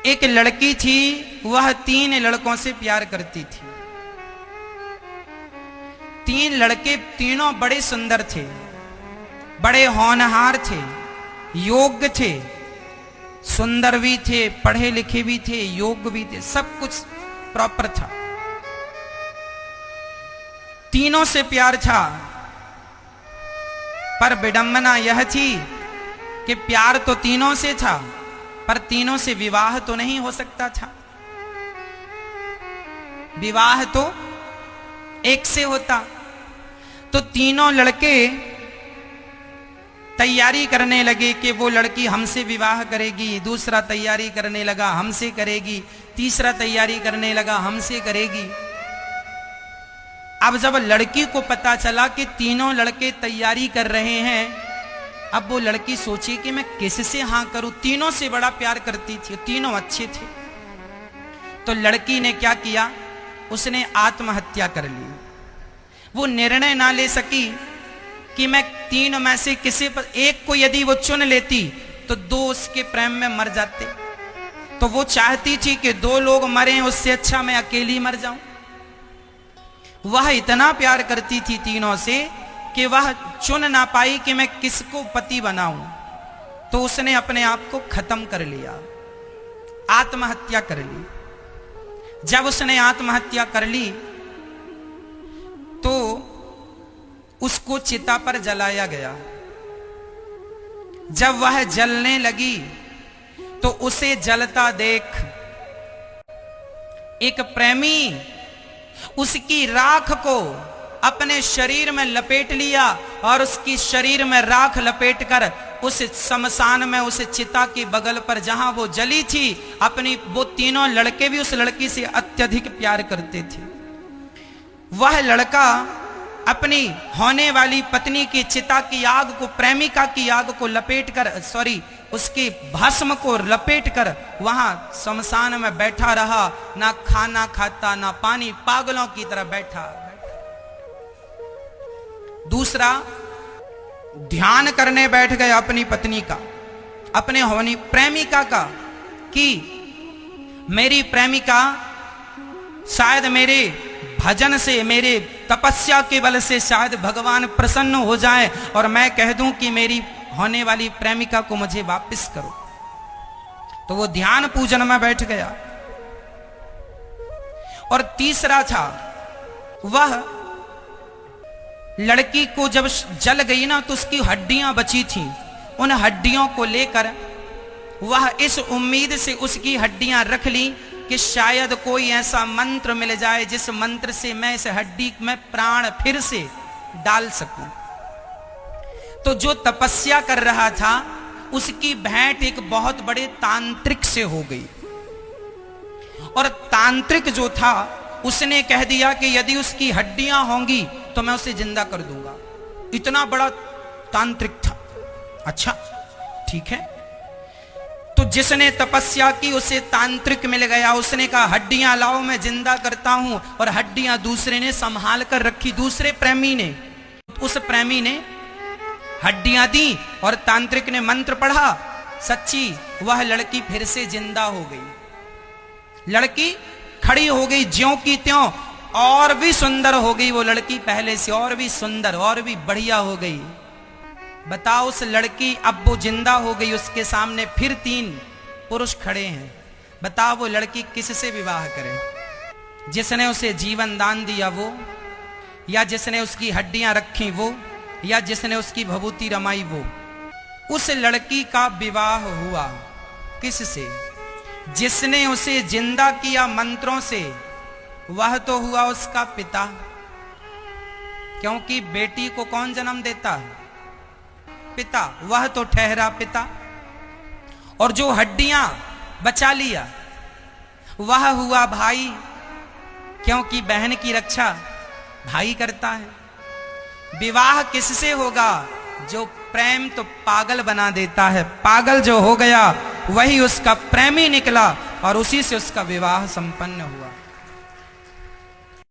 एक लड़की थी, वह 3 लड़कों से प्यार करती थी। 3 लड़के, तीनों बड़े सुंदर थे, बड़े होनहार थे, योग्य थे, सुंदर भी थे, पढ़े लिखे भी थे, योग्य भी थे, सब कुछ प्रॉपर था। तीनों से प्यार था, पर विडंबना यह थी कि प्यार तो तीनों से था, पर तीनों से विवाह तो नहीं हो सकता था। विवाह तो एक से होता। तो तीनों लड़के तैयारी करने लगे कि वो लड़की हमसे विवाह करेगी, दूसरा तैयारी करने लगा हमसे करेगी, तीसरा तैयारी करने लगा हमसे करेगी। अब जब लड़की को पता चला कि तीनों लड़के तैयारी कर रहे हैं, अब वो लड़की सोची कि मैं किससे हाँ करूं, तीनों से बड़ा प्यार करती थी, तीनों अच्छे थे। तो लड़की ने क्या किया, उसने आत्महत्या कर ली। वो निर्णय ना ले सकी कि मैं तीनों में से किसी पर एक को यदि वो चुन लेती तो 2 उसके प्रेम में मर जाते। तो वो चाहती थी कि 2 लोग मरें, उससे अच्छा मैं अकेली मर जाऊं। वह इतना प्यार करती थी तीनों से कि वह चुन ना पाई कि मैं किसको पति बनाऊं। तो उसने अपने आप को खत्म कर लिया, आत्महत्या कर ली। जब उसने आत्महत्या कर ली तो उसको चिता पर जलाया गया। जब वह जलने लगी तो उसे जलता देख एक प्रेमी उसकी राख को अपने शरीर में लपेट लिया और उसकी शरीर में राख लपेटकर उस शमशान में, उस चिता के बगल पर जहां वो जली थी, वो तीनों लड़के भी उस लड़की से अत्यधिक प्यार करते थे। वह लड़का अपनी होने वाली पत्नी की चिता की आग को, प्रेमिका की आग को लपेटकर, उसके भस्म को लपेटकर वहां शमशान में बैठा रहा, ना खाना खाता ना पानी, पागलों की तरह बैठा। दूसरा ध्यान करने बैठ गया अपनी पत्नी का, अपने होनी प्रेमिका का, कि मेरी प्रेमिका शायद मेरे भजन से, मेरे तपस्या के बल से शायद भगवान प्रसन्न हो जाए और मैं कह दूं कि मेरी होने वाली प्रेमिका को मुझे वापस करो। तो वो ध्यान पूजन में बैठ गया। और तीसरा था, वह लड़की को जब जल गई ना तो उसकी हड्डियां बची थी, उन हड्डियों को लेकर वह इस उम्मीद से उसकी हड्डियां रख ली कि शायद कोई ऐसा मंत्र मिल जाए जिस मंत्र से मैं इस हड्डी में प्राण फिर से डाल सकूं। तो जो तपस्या कर रहा था उसकी भेंट एक बहुत बड़े तांत्रिक से हो गई। और तांत्रिक जो था उसने कह दिया कि यदि उसकी हड्डियां होंगी तो मैं उसे जिंदा कर दूंगा। इतना बड़ा तांत्रिक था। अच्छा ठीक है। तो जिसने तपस्या की उसे तांत्रिक मिल गया। उसने कहा हड्डियां लाओ, मैं जिंदा करता हूं। और हड्डियां दूसरे ने संभाल कर रखी, दूसरे प्रेमी ने। उस प्रेमी ने हड्डियां दी और तांत्रिक ने मंत्र पढ़ा। सच्ची वह लड़की फिर से जिंदा हो गई। लड़की खड़ी हो गई ज्यों की त्यों, और भी सुंदर हो गई वो लड़की पहले से, और भी सुंदर, और भी बढ़िया हो गई। बताओ उस लड़की, अब वो जिंदा हो गई, उसके सामने फिर 3 पुरुष खड़े हैं। बताओ वो लड़की किससे विवाह करे? जिसने उसे जीवन दान दिया वो, या जिसने उसकी हड्डियां रखी वो, या जिसने उसकी भभूति रमाई वो। उस लड़की का विवाह हुआ किससे? जिसने उसे जिंदा किया मंत्रों से, वह तो हुआ उसका पिता। क्योंकि बेटी को कौन जन्म देता है? पिता। वह तो ठहरा पिता। और जो हड्डियां बचा लिया वह हुआ भाई, क्योंकि बहन की रक्षा भाई करता है। विवाह किससे होगा? जो प्रेम तो पागल बना देता है। पागल जो हो गया वही उसका प्रेमी निकला और उसी से उसका विवाह संपन्न हुआ।